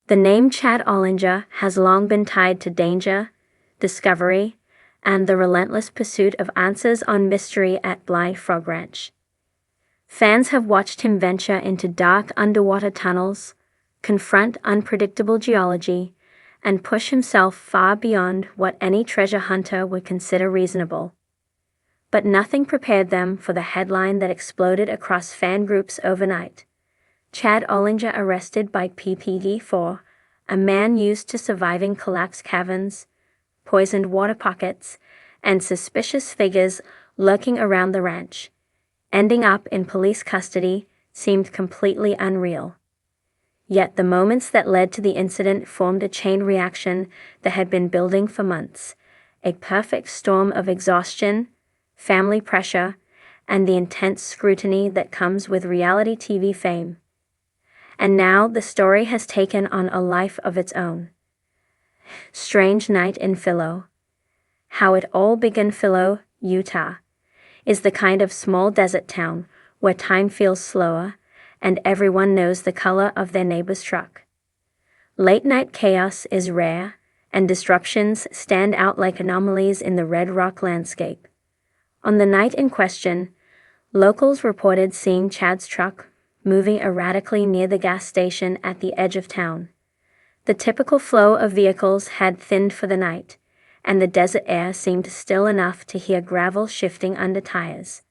The name Chad Ollinger has long been tied to danger, discovery, and the relentless pursuit of answers on mystery at Blind Frog Ranch. Fans have watched him venture into dark underwater tunnels, confront unpredictable geology, and push himself far beyond what any treasure hunter would consider reasonable. But nothing prepared them for the headline that exploded across fan groups overnight. Chad Ollinger arrested by PPD for a man used to surviving collapsed caverns, poisoned water pockets, and suspicious figures lurking around the ranch. Ending up in police custody seemed completely unreal. Yet the moments that led to the incident formed a chain reaction that had been building for months, a perfect storm of exhaustion, family pressure, and the intense scrutiny that comes with reality TV fame. And now the story has taken on a life of its own. Strange Night in Philo. How it all began. Philo, Utah, is the kind of small desert town where time feels slower and everyone knows the color of their neighbor's truck. Late-night chaos is rare, and disruptions stand out like anomalies in the red rock landscape. On the night in question, locals reported seeing Chad's truck moving erratically near the gas station at the edge of town. The typical flow of vehicles had thinned for the night, and the desert air seemed still enough to hear gravel shifting under tires.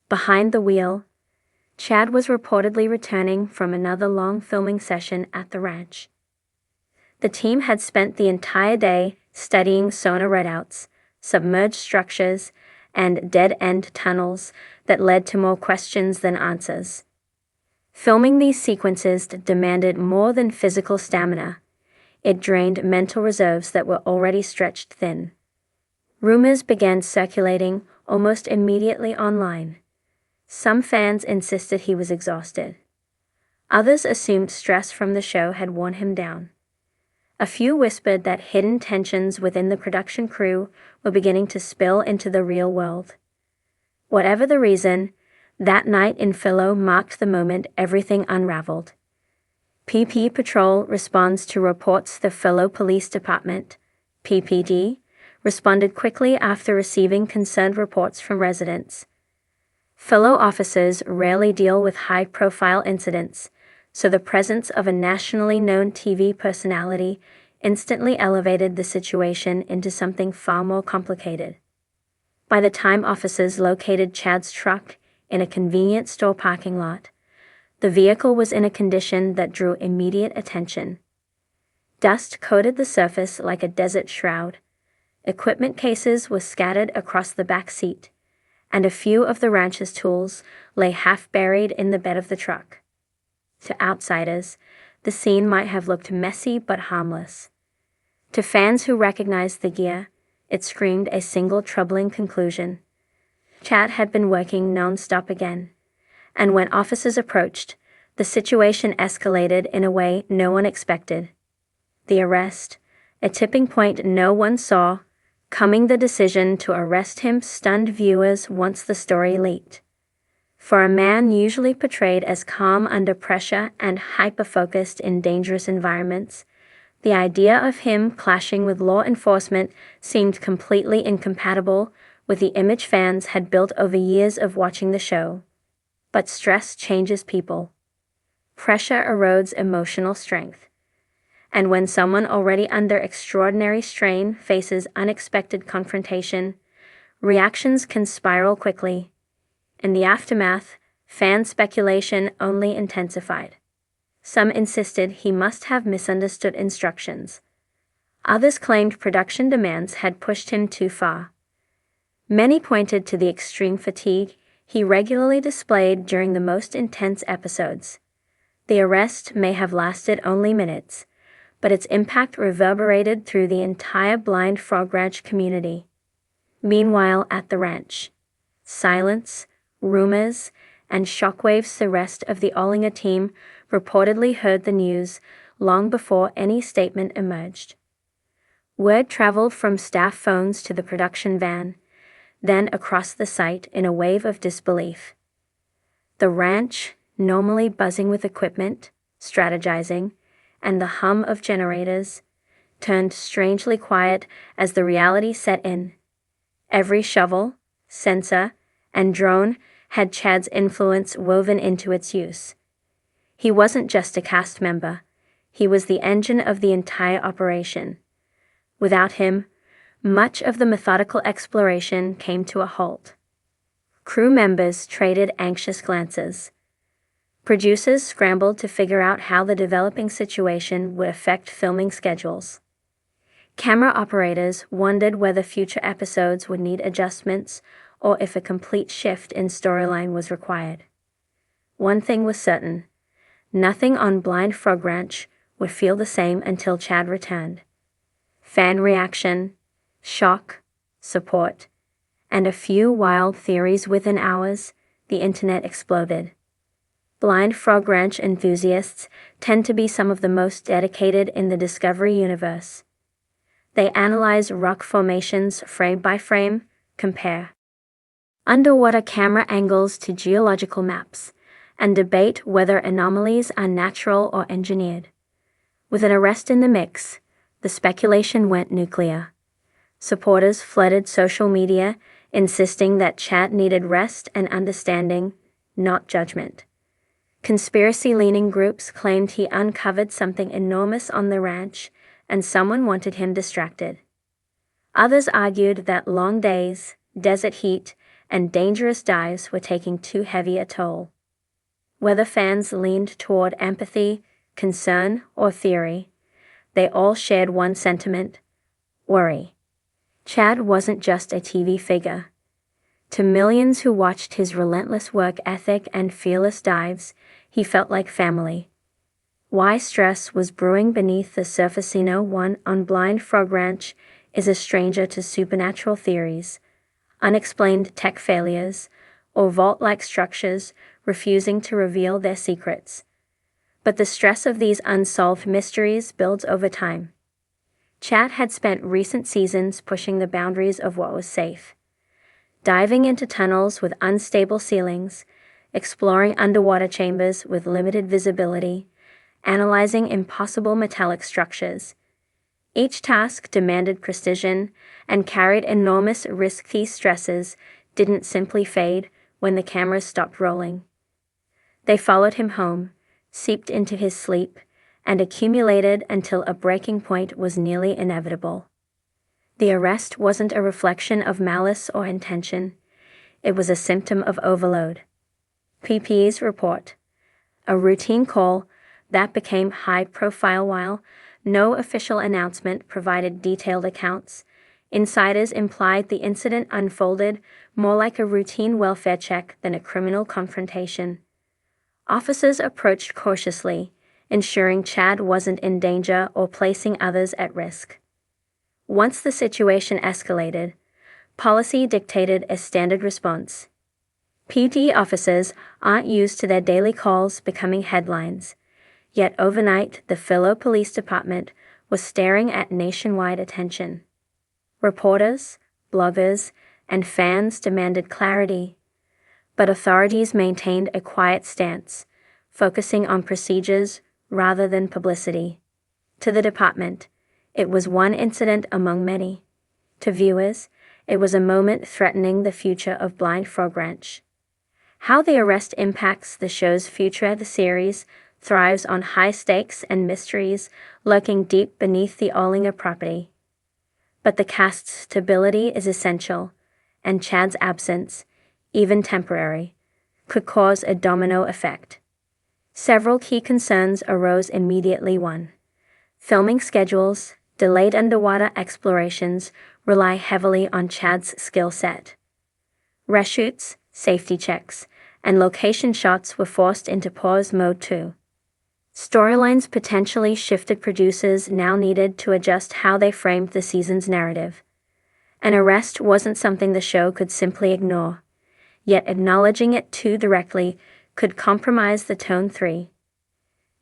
Behind the wheel, Chad was reportedly returning from another long filming session at the ranch. The team had spent the entire day studying sonar readouts, submerged structures, and dead-end tunnels that led to more questions than answers. Filming these sequences demanded more than physical stamina. It drained mental reserves that were already stretched thin. Rumors began circulating almost immediately online. Some fans insisted he was exhausted. Others assumed stress from the show had worn him down. A few whispered that hidden tensions within the production crew were beginning to spill into the real world. Whatever the reason, that night in Philo marked the moment everything unraveled. PP Patrol responds to reports. The Philo Police Department, PPD, responded quickly after receiving concerned reports from residents. Philo officers rarely deal with high-profile incidents, so the presence of a nationally known TV personality instantly elevated the situation into something far more complicated. By the time officers located Chad's truck in a convenience store parking lot, the vehicle was in a condition that drew immediate attention. Dust coated the surface like a desert shroud. Equipment cases were scattered across the back seat, and a few of the ranch's tools lay half buried in the bed of the truck. To outsiders, the scene might have looked messy but harmless. To fans who recognized the gear, it screamed a single troubling conclusion. Chad had been working non-stop again, and when officers approached, the situation escalated in a way no one expected. The arrest, a tipping point no one saw, coming. The decision to arrest him stunned viewers once the story leaked. For a man usually portrayed as calm under pressure and hyper-focused in dangerous environments, the idea of him clashing with law enforcement seemed completely incompatible with the image fans had built over years of watching the show. But stress changes people. Pressure erodes emotional strength. And when someone already under extraordinary strain faces unexpected confrontation, reactions can spiral quickly. In the aftermath, fan speculation only intensified. Some insisted he must have misunderstood instructions. Others claimed production demands had pushed him too far. Many pointed to the extreme fatigue he regularly displayed during the most intense episodes. The arrest may have lasted only minutes, but its impact reverberated through the entire Blind Frog Ranch community. Meanwhile, at the ranch, silence, rumors, and shockwaves. The rest of the Ollinger team reportedly heard the news long before any statement emerged. Word traveled from staff phones to the production van, then across the site in a wave of disbelief. The ranch, normally buzzing with equipment, strategizing, and the hum of generators turned strangely quiet as the reality set in. Every shovel, sensor, and drone had Chad's influence woven into its use. He wasn't just a cast member, he was the engine of the entire operation. Without him, much of the methodical exploration came to a halt. Crew members traded anxious glances. Producers scrambled to figure out how the developing situation would affect filming schedules. Camera operators wondered whether future episodes would need adjustments or if a complete shift in storyline was required. One thing was certain: nothing on Blind Frog Ranch would feel the same until Chad returned. Fan reaction, shock, support, and a few wild theories within hours, the internet exploded. Blind Frog Ranch enthusiasts tend to be some of the most dedicated in the Discovery universe. They analyze rock formations frame by frame, compare underwater camera angles to geological maps, and debate whether anomalies are natural or engineered. With an arrest in the mix, the speculation went nuclear. Supporters flooded social media, insisting that Chad needed rest and understanding, not judgment. Conspiracy-leaning groups claimed he uncovered something enormous on the ranch, and someone wanted him distracted. Others argued that long days, desert heat, and dangerous dives were taking too heavy a toll. Whether fans leaned toward empathy, concern, or theory, they all shared one sentiment: worry. Chad wasn't just a TV figure. To millions who watched his relentless work ethic and fearless dives, he felt like family. Why stress was brewing beneath the surface? No one on Blind Frog Ranch is a stranger to supernatural theories, unexplained tech failures, or vault-like structures refusing to reveal their secrets. But the stress of these unsolved mysteries builds over time. Chad had spent recent seasons pushing the boundaries of what was safe. Diving into tunnels with unstable ceilings, exploring underwater chambers with limited visibility, analyzing impossible metallic structures. Each task demanded precision and carried enormous risk. These stresses didn't simply fade when the cameras stopped rolling. They followed him home, seeped into his sleep, and accumulated until a breaking point was nearly inevitable. The arrest wasn't a reflection of malice or intention. It was a symptom of overload. PPD's report, a routine call that became high-profile. While no official announcement provided detailed accounts, insiders implied the incident unfolded more like a routine welfare check than a criminal confrontation. Officers approached cautiously, ensuring Chad wasn't in danger or placing others at risk. Once the situation escalated, policy dictated a standard response. PD officers aren't used to their daily calls becoming headlines, yet overnight the Philo Police Department was staring at nationwide attention. Reporters, bloggers, and fans demanded clarity, but authorities maintained a quiet stance, focusing on procedures rather than publicity. To the department, it was one incident among many. To viewers, it was a moment threatening the future of Blind Frog Ranch. How the arrest impacts the show's future. The series thrives on high stakes and mysteries lurking deep beneath the Ollinger property. But the cast's stability is essential, and Chad's absence, even temporary, could cause a domino effect. Several key concerns arose immediately. 1. Filming schedules. Delayed underwater explorations rely heavily on Chad's skill set. Reshoots, safety checks, and location shots were forced into pause mode. 2. Storylines potentially shifted. Producers now needed to adjust how they framed the season's narrative. An arrest wasn't something the show could simply ignore, yet acknowledging it too directly could compromise the tone. 3.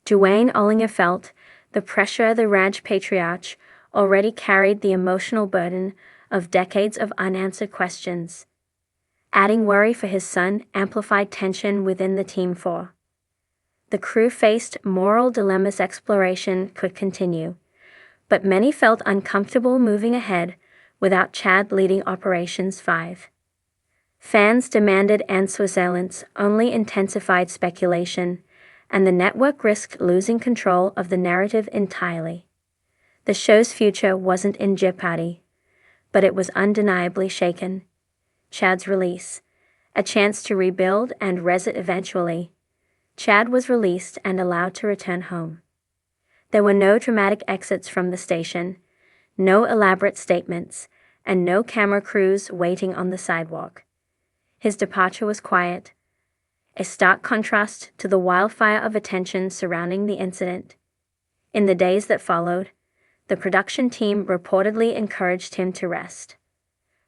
Duane Ollinger felt the pressure. The ranch patriarch already carried the emotional burden of decades of unanswered questions. Adding worry for his son amplified tension within the team. 4. The crew faced moral dilemmas. Exploration could continue, but many felt uncomfortable moving ahead without Chad leading Operations 5. Fans demanded answers. Silence only intensified speculation, and the network risked losing control of the narrative entirely. The show's future wasn't in jeopardy, but it was undeniably shaken. Chad's release, a chance to rebuild and reset eventually. Chad was released and allowed to return home. There were no dramatic exits from the station, no elaborate statements, and no camera crews waiting on the sidewalk. His departure was quiet, a stark contrast to the wildfire of attention surrounding the incident. In the days that followed, the production team reportedly encouraged him to rest.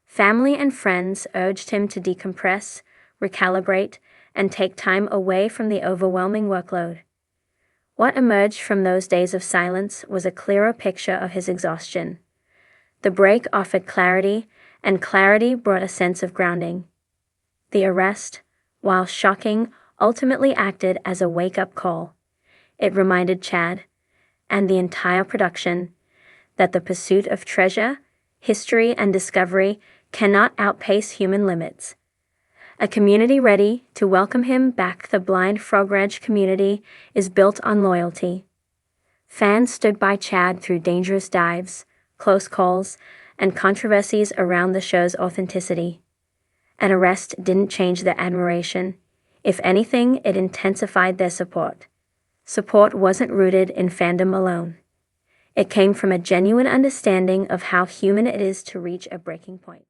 Family and friends urged him to decompress, recalibrate, and take time away from the overwhelming workload. What emerged from those days of silence was a clearer picture of his exhaustion. The break offered clarity, and clarity brought a sense of grounding. The arrest, while shocking, ultimately acted as a wake-up call. It reminded Chad, and the entire production, that the pursuit of treasure, history, and discovery cannot outpace human limits. A community ready to welcome him back. The Blind Frog Ranch community is built on loyalty. Fans stood by Chad through dangerous dives, close calls, and controversies around the show's authenticity. An arrest didn't change their admiration. If anything, it intensified their support. Support wasn't rooted in fandom alone. It came from a genuine understanding of how human it is to reach a breaking point.